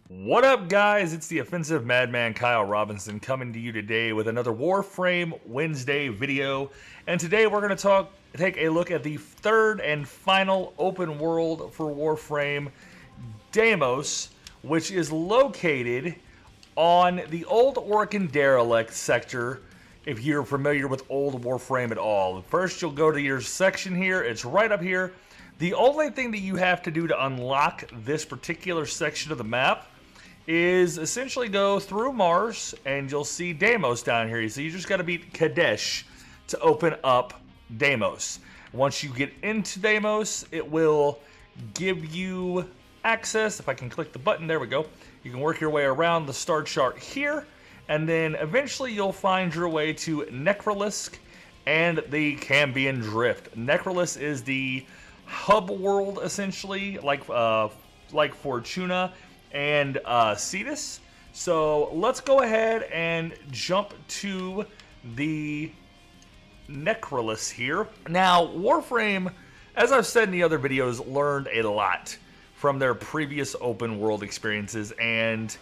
What up, guys? It's the offensive madman Kyle Robinson coming to you today with another Warframe Wednesday video. And today we're going to take a look at the third and final open world for Warframe, Demios, which is located on the Old Oregon Derelict sector. If you're familiar with old Warframe at all, first you'll go to your section here. It's right up here. The only thing that you have to do to unlock this particular section of the map is essentially go through Mars, and you'll see Demios down here. So you just got to beat Kadesh to open up Demios. Once you get into Demios, it will give you access. If I can click the button, there we go. You can work your way around the star chart here, and then eventually you'll find your way to Necrolisk and the Cambion Drift. Necrolisk is the hub world, essentially, like Fortuna and Cetus. So let's go ahead and jump to the Necrolisk here. Now, Warframe, as I've said in the other videos, learned a lot from their previous open world experiences, and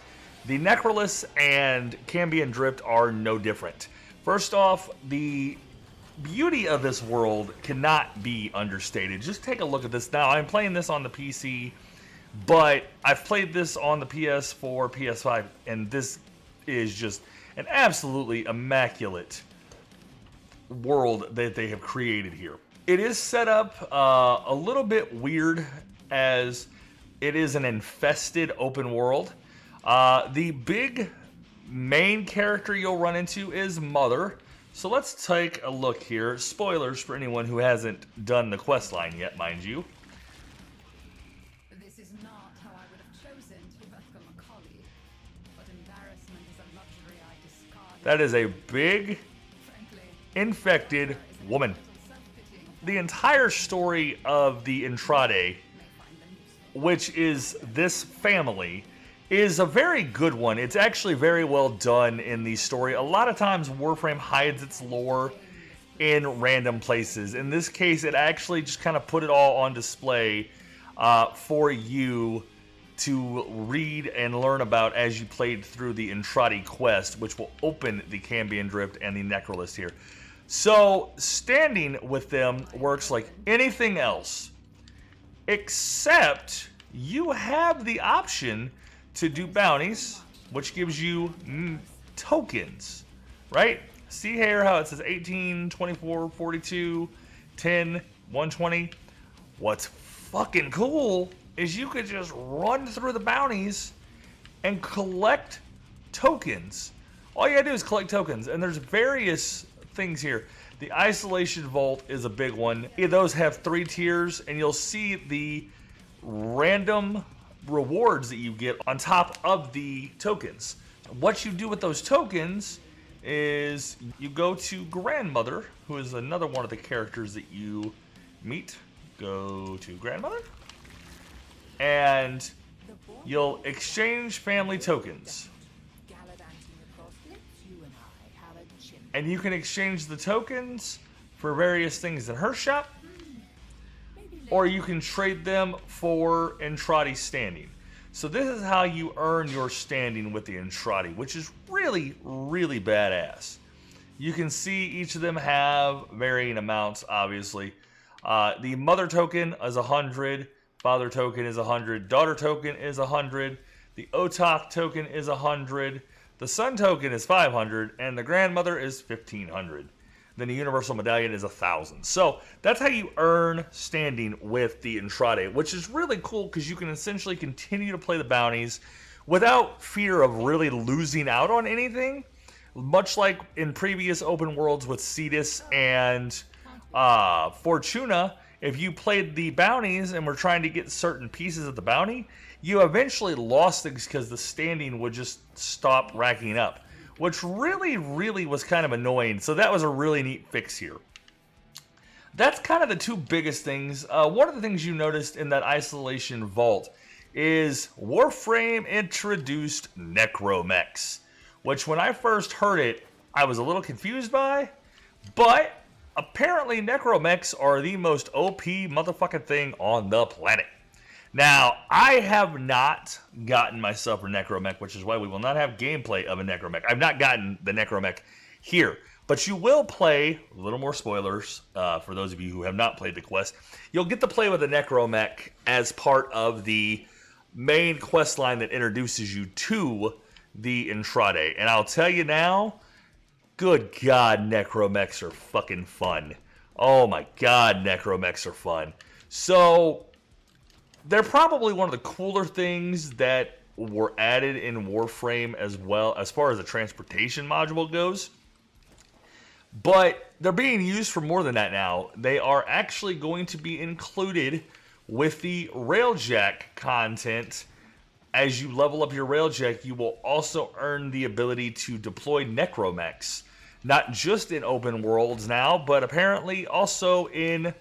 the Necrolisk and Cambion Drift are no different. First off, the beauty of this world cannot be understated. Just take a look at this now. I'm playing this on the PC, but I've played this on the PS4, PS5, and this is just an absolutely immaculate world that they have created here. It is set up a little bit weird, as it is an infested open world. The big main character you'll run into is Mother. So let's take a look here. Spoilers for anyone who hasn't done the quest line yet, mind you. This is not how I would have chosen to welcome a colleague, but embarrassment is a luxury I discard. That is a big, Frankly, infected woman. The entire story of the Intrade, which is this family, is a very good one. It's actually very well done in the story. A lot of times Warframe hides its lore in random places. In this case, it actually just kind of put it all on display for you to read and learn about as you played through the Intrade quest, which will open the Cambion Drift and the Necrolisk here. So standing with them works like anything else, except you have the option to do bounties, which gives you tokens, right? See here how it says 18, 24, 42, 10, 120. What's fucking cool is you could just run through the bounties and collect tokens. All you gotta do is collect tokens, and there's various things here. The Isolation Vault is a big one. Those have 3 tiers, and you'll see the random rewards that you get on top of the tokens. What you do with those tokens is you go to Grandmother, who is another one of the characters that you meet. Go to Grandmother, and you'll exchange family tokens. And you can exchange the tokens for various things in her shop, or you can trade them for Intrade standing. So this is how you earn your standing with the Intrade, which is really, really badass. You can see each of them have varying amounts, obviously. The Mother token is 100, Father token is 100, Daughter token is 100, the Otak token is 100, the Son token is 500, and the Grandmother is 1500. Then the Universal Medallion is 1,000. So that's how you earn standing with the Intrade, which is really cool because you can essentially continue to play the bounties without fear of really losing out on anything. Much like in previous open worlds with Cetus and Fortuna, if you played the bounties and were trying to get certain pieces of the bounty, you eventually lost things because the standing would just stop racking up, which really, really was kind of annoying. So that was a really neat fix here. That's kind of the 2 biggest things. One of the things you noticed in that Isolation Vault is Warframe introduced Necromechs, which when I first heard it, I was a little confused by, but apparently necromechs are the most OP motherfucking thing on the planet. Now, I have not gotten myself a necromech, which is why we will not have gameplay of a necromech. I've not gotten the necromech here, but you will play, a little more spoilers for those of you who have not played the quest, you'll get to play with a necromech as part of the main quest line that introduces you to the Intrade. And I'll tell you now, good God, necromechs are fucking fun. Oh my God, necromechs are fun. So they're probably one of the cooler things that were added in Warframe as well, as far as the transportation module goes. But they're being used for more than that now. They are actually going to be included with the Railjack content. As you level up your Railjack, you will also earn the ability to deploy necromechs. Not just in open worlds now, but apparently also in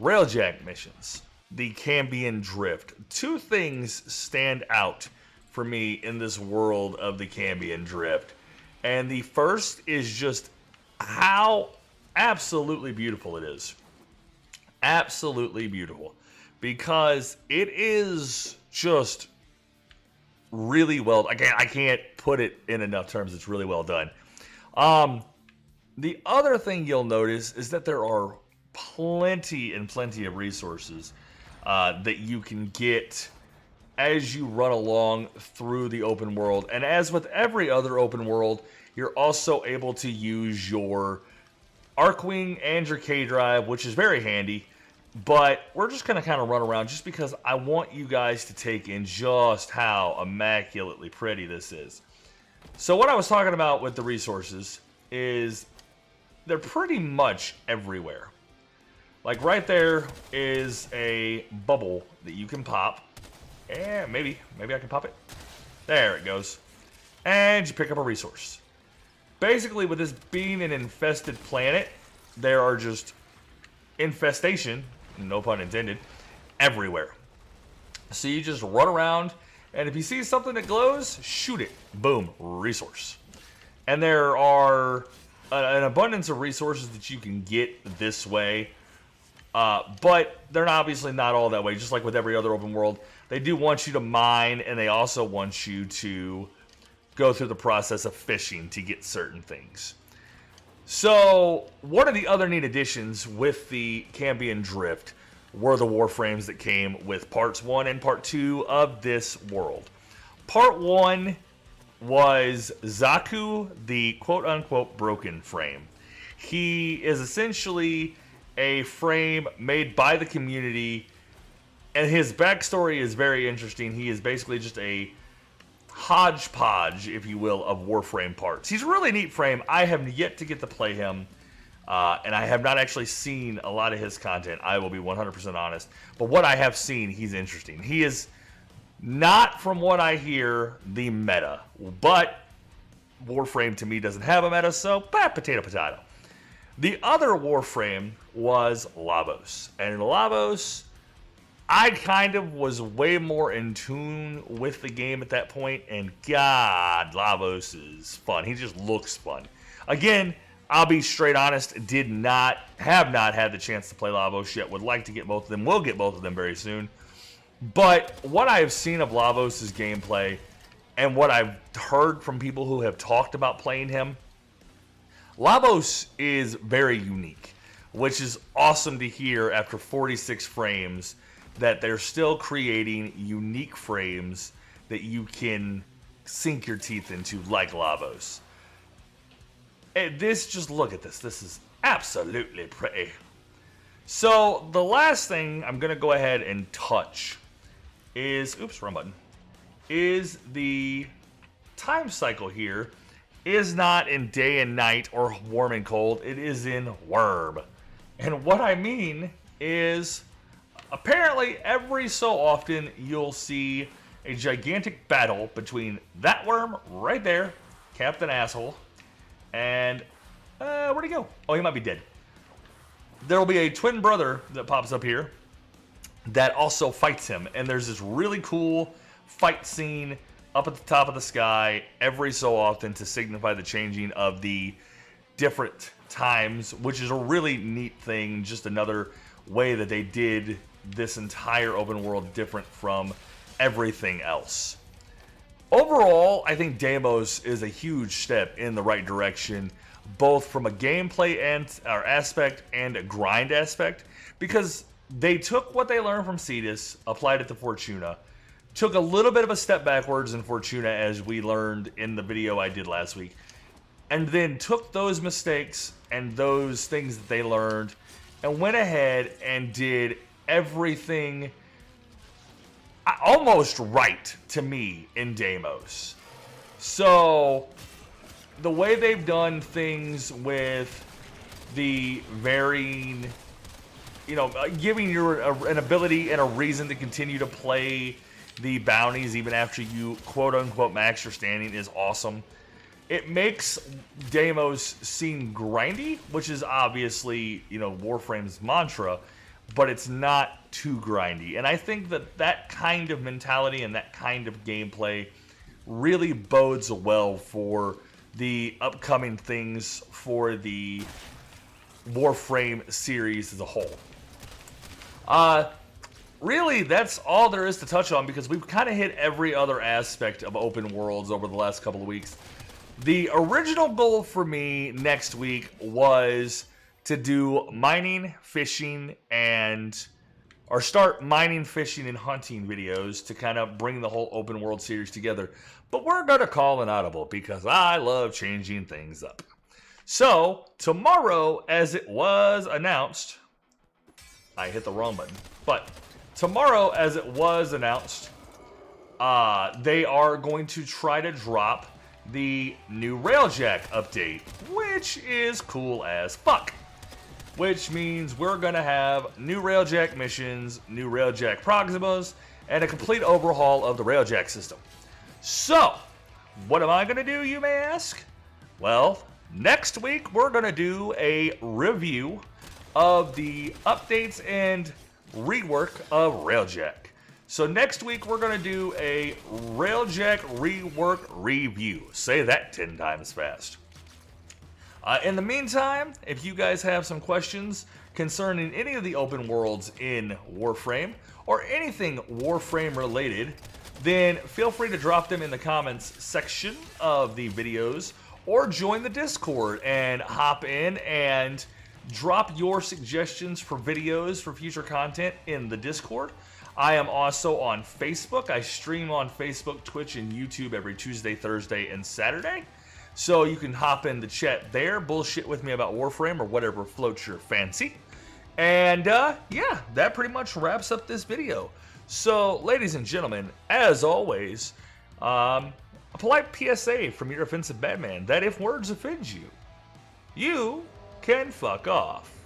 Railjack missions. The Cambion Drift. Two things stand out for me in this world of the Cambion Drift. And the first is just how absolutely beautiful it is. Absolutely beautiful. Because it is just really well. I can't put it in enough terms. It's really well done. The other thing you'll notice is that there are plenty of resources that you can get as you run along through the open world. And as with every other open world, you're also able to use your Arcwing and your K-Drive, which is very handy. But we're just going to kind of run around just because I want you guys to take in just how immaculately pretty this is. So what I was talking about with the resources is they're pretty much everywhere. Like right there is a bubble that you can pop. And maybe I can pop it. There it goes. And you pick up a resource. Basically, with this being an infested planet, there are just infestation, no pun intended, everywhere. So you just run around, and if you see something that glows, shoot it. Boom, resource. And there are an abundance of resources that you can get this way. But they're obviously not all that way, just like with every other open world. They do want you to mine, and they also want you to go through the process of fishing to get certain things. So, one of the other neat additions with the Cambion Drift were the Warframes that came with Parts 1 and Part 2 of this world. Part 1 was Zaku, the quote-unquote broken frame. He is essentially a frame made by the community, and his backstory is very interesting. He is basically just a hodgepodge, if you will, of Warframe parts. He's a really neat frame. I have yet to get to play him, and I have not actually seen a lot of his content. I will be 100% honest. But what I have seen, he's interesting. He is not, from what I hear, the meta. But Warframe, to me, doesn't have a meta, so potato, potato. The other Warframe was Lavos. And in Lavos, I kind of was way more in tune with the game at that point, and God, Lavos is fun. He just looks fun. Again, I'll be straight honest, have not had the chance to play Lavos yet. Would like to get both of them. Will get both of them very soon. But what I have seen of Lavos' gameplay, and what I've heard from people who have talked about playing him, Lavos is very unique, which is awesome to hear after 46 frames, that they're still creating unique frames that you can sink your teeth into like Lavos. And this, just look at this. This is absolutely pretty. So the last thing I'm going to go ahead and touch is, oops, wrong button, is the time cycle here is not in day and night or warm and cold. It is in worm. And what I mean is, apparently, every so often, you'll see a gigantic battle between that worm right there, Captain Asshole, and, where'd he go? Oh, he might be dead. There will be a twin brother that pops up here that also fights him, and there's this really cool fight scene up at the top of the sky every so often to signify the changing of the different times, which is a really neat thing. Just another way that they did this entire open world different from everything else. Overall, I think Demios is a huge step in the right direction, both from a gameplay aspect and a grind aspect, because they took what they learned from Cetus, applied it to Fortuna, took a little bit of a step backwards in Fortuna, as we learned in the video I did last week, and then took those mistakes and those things that they learned and went ahead and did everything almost right to me in Demios. So the way they've done things with the varying, giving you an ability and a reason to continue to play the bounties even after you quote unquote max your standing is awesome. It makes Demios seem grindy, which is obviously, Warframe's mantra, but it's not too grindy. And I think that kind of mentality and that kind of gameplay really bodes well for the upcoming things for the Warframe series as a whole. Really, that's all there is to touch on, because we've kind of hit every other aspect of open worlds over the last couple of weeks. The original goal for me next week was to do mining, fishing, or start mining, fishing, and hunting videos to kind of bring the whole open world series together. But we're going to call an audible because I love changing things up. So, tomorrow, as it was announced, I hit the wrong button, but tomorrow, as it was announced, they are going to try to drop the new Railjack update, which is cool as fuck. Which means we're going to have new Railjack missions, new Railjack Proximas, and a complete overhaul of the Railjack system. So, what am I going to do, you may ask? Well, next week we're going to do a review of the updates and rework of Railjack. So next week we're going to do a Railjack rework review. Say that 10 times fast. In the meantime, if you guys have some questions concerning any of the open worlds in Warframe, or anything Warframe related, then feel free to drop them in the comments section of the videos, or join the Discord and hop in and drop your suggestions for videos for future content in the Discord. I am also on Facebook. I stream on Facebook, Twitch, and YouTube every Tuesday, Thursday, and Saturday. So you can hop in the chat there, bullshit with me about Warframe or whatever floats your fancy. And yeah, that pretty much wraps up this video. So, ladies and gentlemen, as always, a polite PSA from your offensive Batman that if words offend you, you can fuck off.